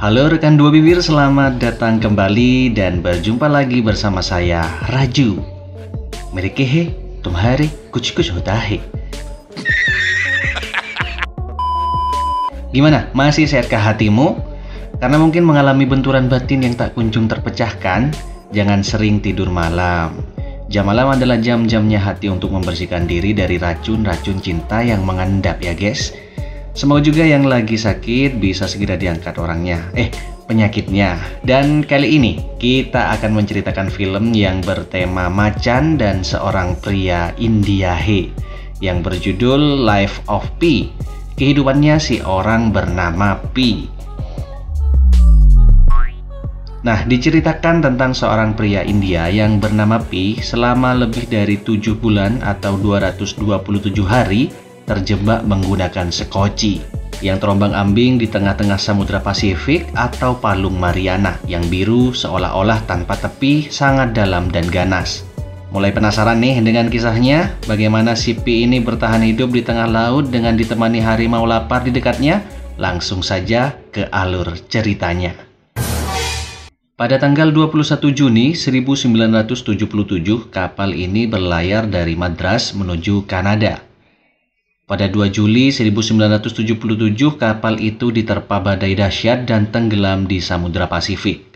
Halo rekan dua bibir, selamat datang kembali dan berjumpa lagi bersama saya, Raju. Merikehe, tumhare, kuch hota hai. Gimana, masih sehatkah hatimu? Karena mungkin mengalami benturan batin yang tak kunjung terpecahkan, jangan sering tidur malam. Jam malam adalah jam-jamnya hati untuk membersihkan diri dari racun-racun cinta yang mengendap ya guys. Semoga juga yang lagi sakit bisa segera diangkat orangnya, penyakitnya. Dan kali ini kita akan menceritakan film yang bertema macan dan seorang pria Indiahe yang berjudul Life of Pi. Kehidupannya si orang bernama Pi. Nah, diceritakan tentang seorang pria India yang bernama Pi selama lebih dari 7 bulan atau 227 hari terjebak menggunakan sekoci yang terombang-ambing di tengah-tengah Samudra Pasifik atau Palung Mariana yang biru seolah-olah tanpa tepi, sangat dalam dan ganas. Mulai penasaran nih dengan kisahnya? Bagaimana si Pi ini bertahan hidup di tengah laut dengan ditemani harimau lapar di dekatnya? Langsung saja ke alur ceritanya. Pada tanggal 21 Juni 1977, kapal ini berlayar dari Madras menuju Kanada. Pada 2 Juli 1977, kapal itu diterpa badai dahsyat dan tenggelam di Samudra Pasifik.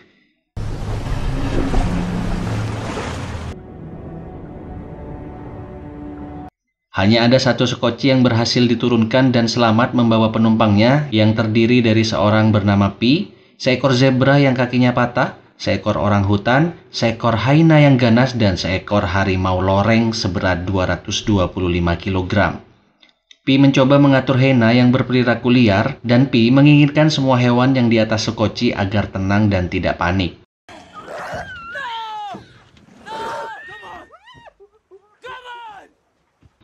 Hanya ada satu sekoci yang berhasil diturunkan dan selamat membawa penumpangnya yang terdiri dari seorang bernama Pi, seekor zebra yang kakinya patah, seekor orang hutan, seekor hyena yang ganas, dan seekor harimau loreng seberat 225 kg. Pi mencoba mengatur hyena yang berperilaku liar, dan Pi menginginkan semua hewan yang di atas sekoci agar tenang dan tidak panik.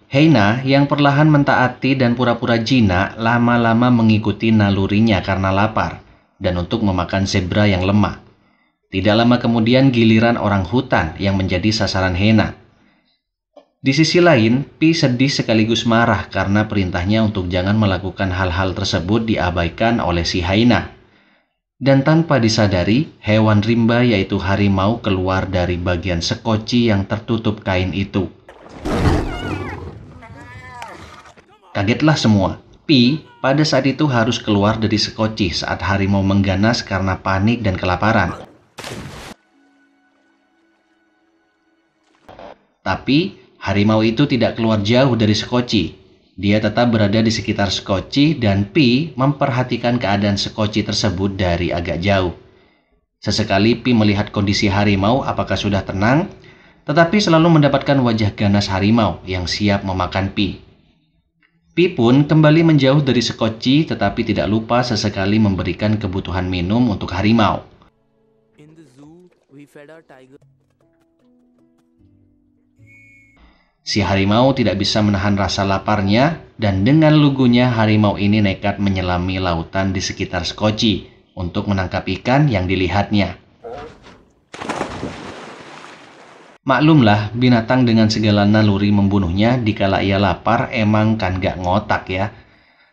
Hyena yang perlahan mentaati dan pura-pura jinak lama-lama mengikuti nalurinya karena lapar dan untuk memakan zebra yang lemah. Tidak lama kemudian giliran orang hutan yang menjadi sasaran hyena. Di sisi lain, Pi sedih sekaligus marah karena perintahnya untuk jangan melakukan hal-hal tersebut diabaikan oleh si hyena. Dan tanpa disadari, hewan rimba yaitu harimau keluar dari bagian sekoci yang tertutup kain itu. Kagetlah semua. Pi pada saat itu harus keluar dari sekoci saat harimau mengganas karena panik dan kelaparan. Tapi harimau itu tidak keluar jauh dari sekoci. Dia tetap berada di sekitar sekoci dan Pi memperhatikan keadaan sekoci tersebut dari agak jauh. Sesekali Pi melihat kondisi harimau apakah sudah tenang, tetapi selalu mendapatkan wajah ganas harimau yang siap memakan Pi. Pi pun kembali menjauh dari sekoci tetapi tidak lupa sesekali memberikan kebutuhan minum untuk harimau. In the zoo, we fed our tiger. Si harimau tidak bisa menahan rasa laparnya dan dengan lugunya harimau ini nekat menyelami lautan di sekitar sekoci untuk menangkap ikan yang dilihatnya. Maklumlah, binatang dengan segala naluri membunuhnya dikala ia lapar emang kan gak ngotak ya.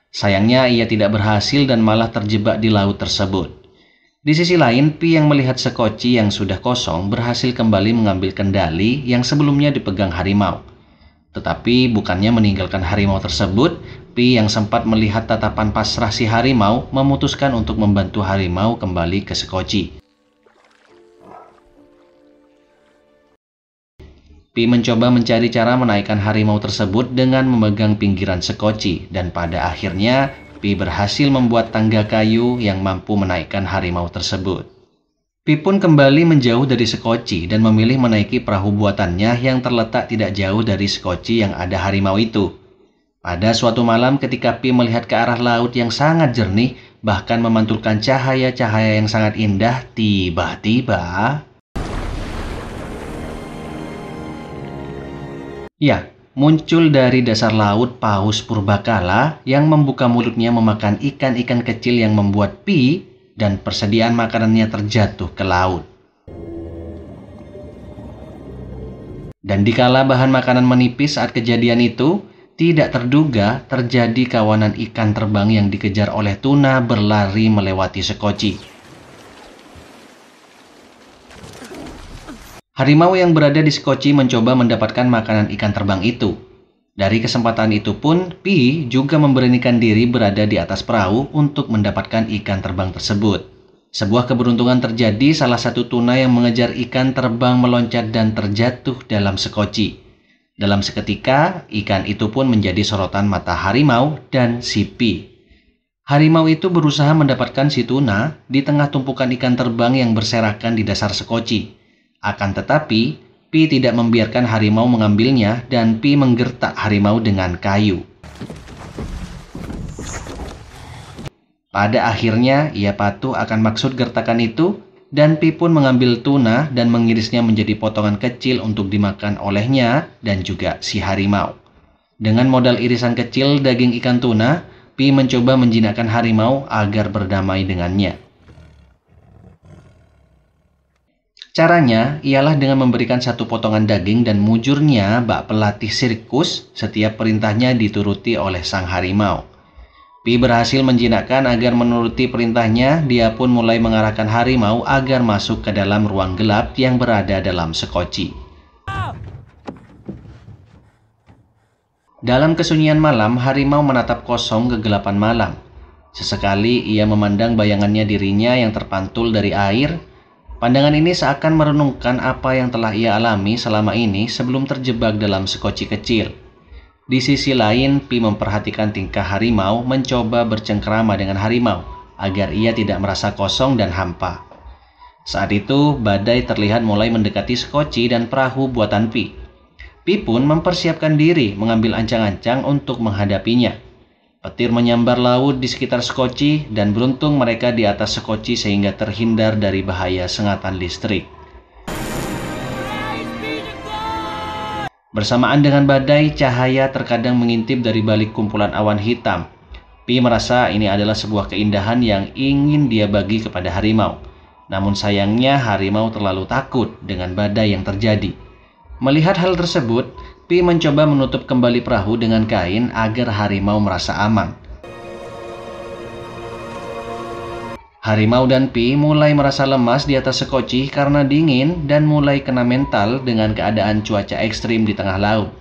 Sayangnya ia tidak berhasil dan malah terjebak di laut tersebut. Di sisi lain, Pi yang melihat sekoci yang sudah kosong berhasil kembali mengambil kendali yang sebelumnya dipegang harimau. Tetapi bukannya meninggalkan harimau tersebut, Pi yang sempat melihat tatapan pasrah si harimau memutuskan untuk membantu harimau kembali ke sekoci. Pi mencoba mencari cara menaikkan harimau tersebut dengan memegang pinggiran sekoci dan pada akhirnya Pi berhasil membuat tangga kayu yang mampu menaikkan harimau tersebut. Pi pun kembali menjauh dari sekoci dan memilih menaiki perahu buatannya yang terletak tidak jauh dari sekoci yang ada harimau itu. Pada suatu malam ketika Pi melihat ke arah laut yang sangat jernih, bahkan memantulkan cahaya-cahaya yang sangat indah, tiba-tiba... Ya, muncul dari dasar laut paus purbakala yang membuka mulutnya memakan ikan-ikan kecil yang membuat Pi dan persediaan makanannya terjatuh ke laut. Dan dikala bahan makanan menipis saat kejadian itu, Tidak terduga terjadi kawanan ikan terbang yang dikejar oleh tuna berlari melewati sekoci. Harimau yang berada di sekoci mencoba mendapatkan makanan ikan terbang itu. Dari kesempatan itu pun, Pi juga memberanikan diri berada di atas perahu untuk mendapatkan ikan terbang tersebut. Sebuah keberuntungan terjadi, salah satu tuna yang mengejar ikan terbang meloncat dan terjatuh dalam sekoci. Dalam seketika, ikan itu pun menjadi sorotan mata harimau dan si Pi. Harimau itu berusaha mendapatkan si tuna di tengah tumpukan ikan terbang yang berserakan di dasar sekoci. Akan tetapi, Pi tidak membiarkan harimau mengambilnya dan Pi menggertak harimau dengan kayu. Pada akhirnya, ia patuh akan maksud gertakan itu dan Pi pun mengambil tuna dan mengirisnya menjadi potongan kecil untuk dimakan olehnya dan juga si harimau. Dengan modal irisan kecil daging ikan tuna, Pi mencoba menjinakkan harimau agar berdamai dengannya. Caranya ialah dengan memberikan satu potongan daging dan mujurnya bak pelatih sirkus setiap perintahnya dituruti oleh sang harimau. Pi berhasil menjinakkan agar menuruti perintahnya, dia pun mulai mengarahkan harimau agar masuk ke dalam ruang gelap yang berada dalam sekoci. Dalam kesunyian malam, harimau menatap kosong kegelapan malam. Sesekali ia memandang bayangannya dirinya yang terpantul dari air. Pandangan ini seakan merenungkan apa yang telah ia alami selama ini sebelum terjebak dalam sekoci kecil. Di sisi lain, Pi memperhatikan tingkah harimau mencoba bercengkrama dengan harimau agar ia tidak merasa kosong dan hampa. Saat itu, badai terlihat mulai mendekati sekoci dan perahu buatan Pi. Pi pun mempersiapkan diri mengambil ancang-ancang untuk menghadapinya. Petir menyambar laut di sekitar sekoci dan beruntung mereka di atas sekoci sehingga terhindar dari bahaya sengatan listrik. Bersamaan dengan badai, cahaya terkadang mengintip dari balik kumpulan awan hitam. Pi merasa ini adalah sebuah keindahan yang ingin dia bagi kepada harimau. Namun sayangnya harimau terlalu takut dengan badai yang terjadi. Melihat hal tersebut, Pi mencoba menutup kembali perahu dengan kain agar harimau merasa aman. Harimau dan Pi mulai merasa lemas di atas sekoci karena dingin dan mulai kena mental dengan keadaan cuaca ekstrim di tengah laut.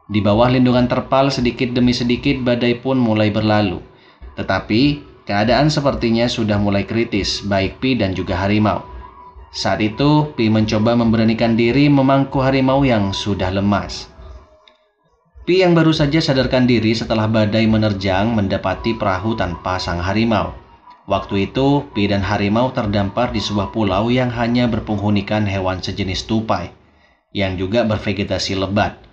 Di bawah lindungan terpal sedikit demi sedikit badai pun mulai berlalu. Tetapi keadaan sepertinya sudah mulai kritis baik Pi dan juga harimau. Saat itu Pi mencoba memberanikan diri memangku harimau yang sudah lemas. Pi yang baru saja sadarkan diri setelah badai menerjang mendapati perahu tanpa sang harimau. Waktu itu, Pi dan harimau terdampar di sebuah pulau yang hanya berpenghunikan hewan sejenis tupai, yang juga bervegetasi lebat.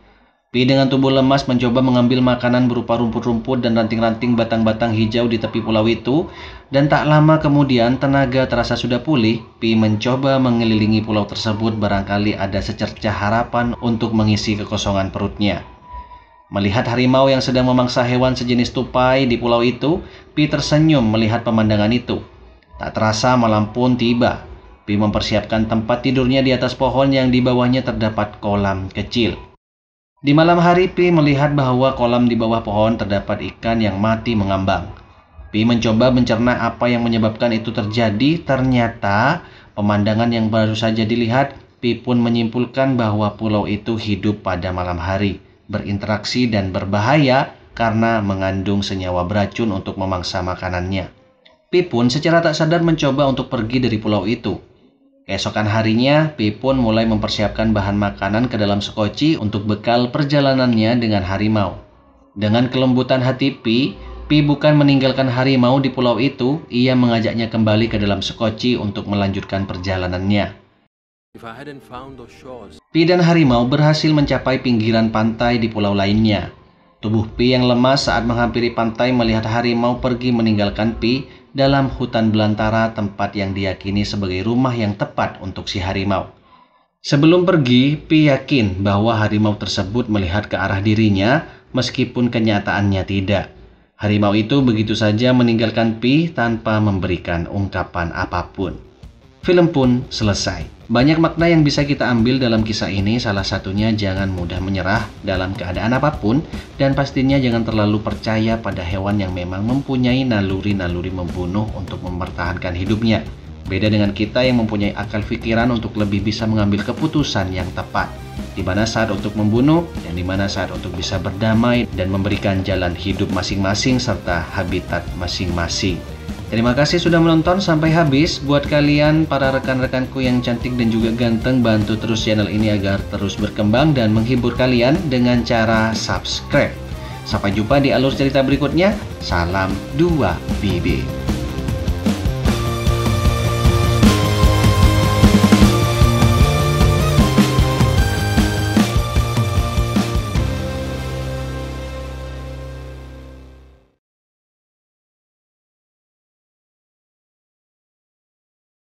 Pi dengan tubuh lemas mencoba mengambil makanan berupa rumput-rumput dan ranting-ranting batang-batang hijau di tepi pulau itu, dan tak lama kemudian tenaga terasa sudah pulih. Pi mencoba mengelilingi pulau tersebut, barangkali ada secercah harapan untuk mengisi kekosongan perutnya. Melihat harimau yang sedang memangsa hewan sejenis tupai di pulau itu, Pi tersenyum melihat pemandangan itu. Tak terasa malam pun tiba. Pi mempersiapkan tempat tidurnya di atas pohon yang di bawahnya terdapat kolam kecil. Di malam hari, Pi melihat bahwa kolam di bawah pohon terdapat ikan yang mati mengambang. Pi mencoba mencerna apa yang menyebabkan itu terjadi. Ternyata pemandangan yang baru saja dilihat, Pi pun menyimpulkan bahwa pulau itu hidup pada malam hari, berinteraksi dan berbahaya karena mengandung senyawa beracun untuk memangsa makanannya. Pi pun secara tak sadar mencoba untuk pergi dari pulau itu. Keesokan harinya, Pi pun mulai mempersiapkan bahan makanan ke dalam sekoci untuk bekal perjalanannya dengan harimau. Dengan kelembutan hati Pi bukan meninggalkan harimau di pulau itu, ia mengajaknya kembali ke dalam sekoci untuk melanjutkan perjalanannya. Pi dan harimau berhasil mencapai pinggiran pantai di pulau lainnya. Tubuh Pi yang lemas saat menghampiri pantai melihat harimau pergi meninggalkan Pi dalam hutan belantara, tempat yang diyakini sebagai rumah yang tepat untuk si harimau. Sebelum pergi, Pi yakin bahwa harimau tersebut melihat ke arah dirinya meskipun kenyataannya tidak. Harimau itu begitu saja meninggalkan Pi tanpa memberikan ungkapan apapun. Film pun selesai. Banyak makna yang bisa kita ambil dalam kisah ini, salah satunya jangan mudah menyerah dalam keadaan apapun, dan pastinya jangan terlalu percaya pada hewan yang memang mempunyai naluri-naluri membunuh untuk mempertahankan hidupnya. Beda dengan kita yang mempunyai akal pikiran untuk lebih bisa mengambil keputusan yang tepat. Di mana saat untuk membunuh dan di mana saat untuk bisa berdamai dan memberikan jalan hidup masing-masing serta habitat masing-masing. Terima kasih sudah menonton sampai habis. Buat kalian para rekan-rekanku yang cantik dan juga ganteng, bantu terus channel ini agar terus berkembang dan menghibur kalian dengan cara subscribe. Sampai jumpa di alur cerita berikutnya. Salam 2BB.